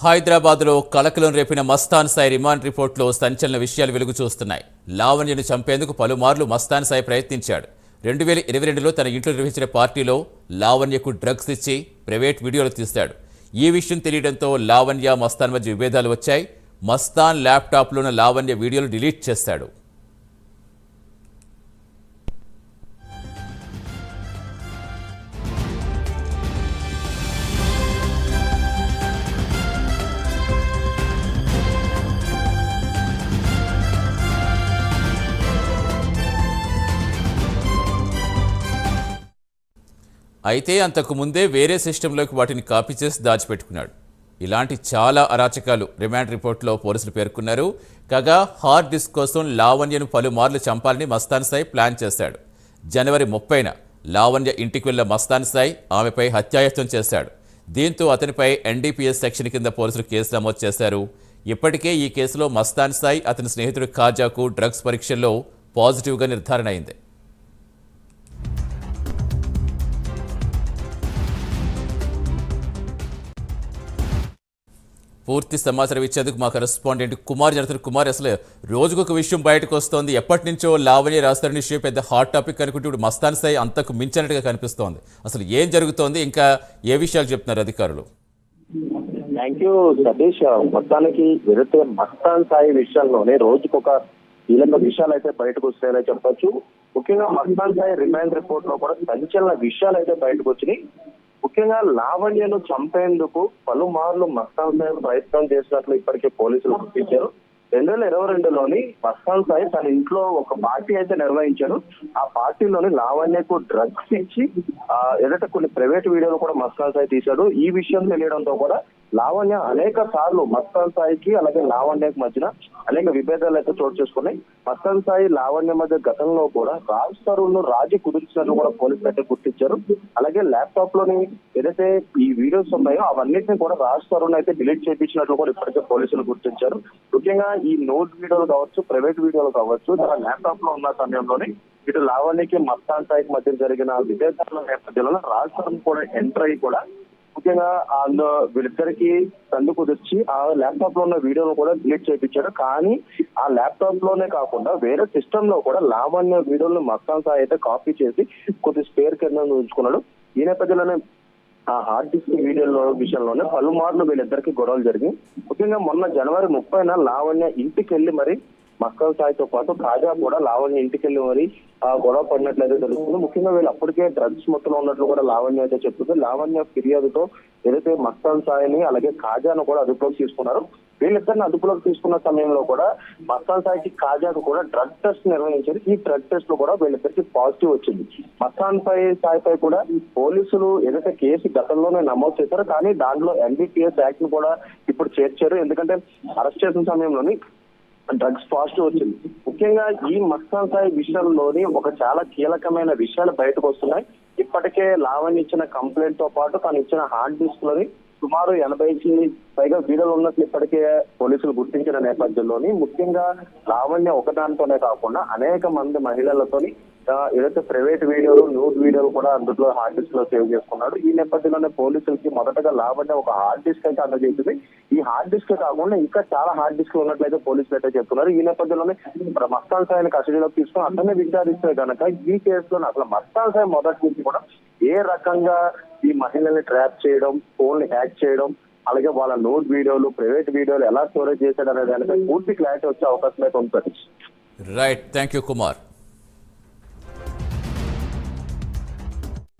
హైదరాబాద్లో కలకలం రేపిన మస్తాన్ సాయి రిమాండ్ రిపోర్టులో సంచలన విషయాలు వెలుగు చూస్తున్నాయి. లావణ్యను చంపేందుకు పలుమార్లు మస్తాన్ సాయి ప్రయత్నించాడు. 2022లో తన ఇంట్లో నిర్వహించిన పార్టీలో లావణ్యకు డ్రగ్స్ ఇచ్చి ప్రైవేట్ వీడియోలు తీశాడు. ఈ విషయం తెలియడంతో లావణ్య మస్తాన్ మధ్య విభేదాలు వచ్చాయి. మస్తాన్ ల్యాప్టాప్లోని లావణ్య వీడియోలు డిలీట్ చేశాడు. అయితే అంతకు ముందే వేరే సిస్టంలోకి వాటిని కాపీ చేసి దాచిపెట్టుకున్నాడు. ఇలాంటి చాలా అరాచకాలు రిమాండ్ రిపోర్ట్లో పోలీసులు పేర్కొన్నారు. కాగా హార్డ్ డిస్క్ కోసం లావణ్యను పలుమార్లు చంపాలని మస్తాన్ సాయి ప్లాన్ చేశాడు. జనవరి 30న లావణ్య ఇంటికి వెళ్లిన మస్తాన్ సాయి ఆమెపై హత్యాయత్నం చేశాడు. దీంతో అతనిపై ఎన్డీపీఎస్ సెక్షన్ కింద పోలీసులు కేసు నమోదు చేశారు. ఇప్పటికే ఈ కేసులో మస్తాన్ సాయి అతని స్నేహితుడు ఖాజాకు డ్రగ్స్ పరీక్షల్లో పాజిటివ్గా నిర్ధారణ అయింది. పూర్తి సమాచారం ఇచ్చేందుకు మా కరెస్పాండెంట్ కుమార్ జరుగుతున్న. కుమార్, అసలు రోజుకొక విషయం బయటకు వస్తోంది. ఎప్పటి నుంచో లావణ్య రాస్తారని విషయం పెద్ద హాట్ టాపిక్ అనుకుంటే ఇప్పుడు మస్తాన్ సాయి అంతకు మించినట్టుగా కనిపిస్తోంది. అసలు ఏం జరుగుతోంది, ఇంకా ఏ విషయాలు చెప్తున్నారు అధికారులు? Thank you Satish. మొత్తానికి ఏదైతే మస్తాన్ సాయి విషయంలోనే రోజుకొక కీలక విషయాలు అయితే బయటకు వస్తాయని చెప్పొచ్చు. ముఖ్యంగా మస్తాన్ సాయి రిమాండ్ రిపోర్ట్ లో కూడా సంచలన విషయాలు అయితే బయటకు వచ్చినాయి. ముఖ్యంగా లావణ్యను చంపేందుకు పలుమార్లు మస్తాన్ సాయి ప్రయత్నం చేసినట్లు ఇప్పటికే పోలీసులు గుర్తించారు. 2022లోని మస్తాన్ సాయి తన ఇంట్లో ఒక పార్టీ అయితే నిర్వహించారు. ఆ పార్టీలోని లావణ్యకు డ్రగ్స్ ఇచ్చి ఏదైతే కొన్ని ప్రైవేట్ వీడియోలు కూడా మస్తాన్ సాయి తీశాడు. ఈ విషయం తెలియడంతో కూడా లావణ్య అనేక సార్లు మస్తాన్ సాయికి అలాగే లావణ్యకు మధ్యన అనేక విభేదాలు అయితే చోటు చేసుకున్నాయి. మస్తాన్ సాయి లావణ్య మధ్య గతంలో కూడా రాజ్ తరుణ్ రాజీ కుదిర్చినట్లు కూడా పోలీసులు అయితే గుర్తించారు. అలాగే ల్యాప్టాప్ లోని ఏదైతే ఈ వీడియోస్ ఉన్నాయో అవన్నిటిని కూడా రాజ్ తరుణ్ అయితే డిలీట్ చేయించినట్లు కూడా ఇప్పటికే పోలీసులు గుర్తించారు. ముఖ్యంగా ఈ నోట్ వీడియోలు కావచ్చు, ప్రైవేట్ వీడియోలు కావచ్చు, తన ల్యాప్టాప్ లో ఉన్న సమయంలోనే ఇటు లావణ్యకి మస్తాన్ సాయికి మధ్య జరిగిన విభేదాల నేపథ్యంలో రాజ్ తరుణ్ కూడా ఎంటర్ అయ్యి కూడా ముఖ్యంగా అందులో వీళ్ళిద్దరికి సందు కుదిర్చి ఆ ల్యాప్టాప్ లో ఉన్న వీడియోను కూడా డిలీట్ చేయించాడు. కానీ ఆ ల్యాప్టాప్ లోనే కాకుండా వేరే సిస్టమ్ లో కూడా లావణ్య వీడియోలను మస్తాన్ సాయి అయితే కాపీ చేసి కొద్ది స్పేర్ కింద ఉంచుకున్నాడు. ఈ నేపథ్యంలోనే ఆ హార్డ్ డిస్క్ వీడియోల విషయంలోనే పలుమార్లు వీళ్ళిద్దరికి గొడవలు జరిగాయి. ముఖ్యంగా మొన్న జనవరి 30న లావణ్య ఇంటికి వెళ్లి మరి మస్తాన్ సాయితో పాటు ఖాజా కూడా లావణ్య ఇంటికి వెళ్లి మరి ఆ గొడవ పడినట్లయితే తెలుస్తుంది. ముఖ్యంగా వీళ్ళు అప్పటికే డ్రగ్స్ మొత్తంలో ఉన్నట్లు కూడా లావణ్య అయితే చెప్తుంది. లావణ్య ఫిర్యాదుతో ఏదైతే మస్తాన్ సాయిని అలాగే ఖాజాను కూడా అదుపులోకి తీసుకున్నారు. వీళ్ళిద్దరిని అదుపులోకి తీసుకున్న సమయంలో కూడా మస్తాన్ సాయికి ఖాజాకు కూడా డ్రగ్ టెస్ట్ నిర్వహించారు. ఈ డ్రగ్ టెస్ట్ లో కూడా వీళ్ళిద్దరికి పాజిటివ్ వచ్చింది. మస్తాన్ సాయిపై కూడా పోలీసులు ఏదైతే కేసు గతంలోనే నమోదు చేశారో కానీ దాంట్లో ఎన్డీపీఎస్ యాక్ట్ ను కూడా ఇప్పుడు చేర్చారు. ఎందుకంటే అరెస్ట్ చేసిన సమయంలోని డ్రగ్స్ పాజిటివ్ వచ్చింది. ముఖ్యంగా ఈ మస్తాన్ సాయి విషయంలోని ఒక చాలా కీలకమైన విషయాలు బయటకు వస్తున్నాయి. ఇప్పటికే లావణ్య ఇచ్చిన కంప్లైంట్ తో పాటు తను ఇచ్చిన హార్డ్ డిస్క్ లోని సుమారు 80కి పైగా వీడియోలు ఉన్నట్లు ఇప్పటికే పోలీసులు గుర్తించిన నేపథ్యంలోని ముఖ్యంగా లావణ్య ఒకదానితోనే కాకుండా అనేక మంది మహిళలతోని ఏదైతే ప్రైవేట్ వీడియోలు, న్యూడ్ వీడియోలు కూడా అందులో హార్డ్ డిస్క్ లో సేవ్ చేసుకున్నాడు. ఈ నేపథ్యంలోనే పోలీసులకి మొదటగా లావణ్య ఒక హార్డ్ డిస్క్ అయితే అందజేసింది. ఈ హార్డ్ డిస్క్ కాకుండా ఇంకా చాలా హార్డ్ డిస్క్ ఉన్నట్లయితే పోలీసులు అయితే చెప్తున్నారు. ఈ నేపథ్యంలోనే మస్తాన్ సాయిని కస్టడీలోకి తీసుకుని అతన్ని విచారిస్తే కనుక ఈ కేసులో అసలు మస్తాన్ సాయి మొదటి నుంచి కూడా ఏ రకంగా ఈ మహిళల్ని ట్రాప్ చేయడం, ఫోన్ హ్యాక్ చేయడం, అలాగే వాళ్ళ నోట్ వీడియోలు, ప్రైవేట్ వీడియోలు ఎలా స్టోరేజ్ చేశాడు అనే దానిపై పూర్తి క్లారిటీ వచ్చే అవకాశం అయితే ఉంటుంది. Right, thank you Kumar.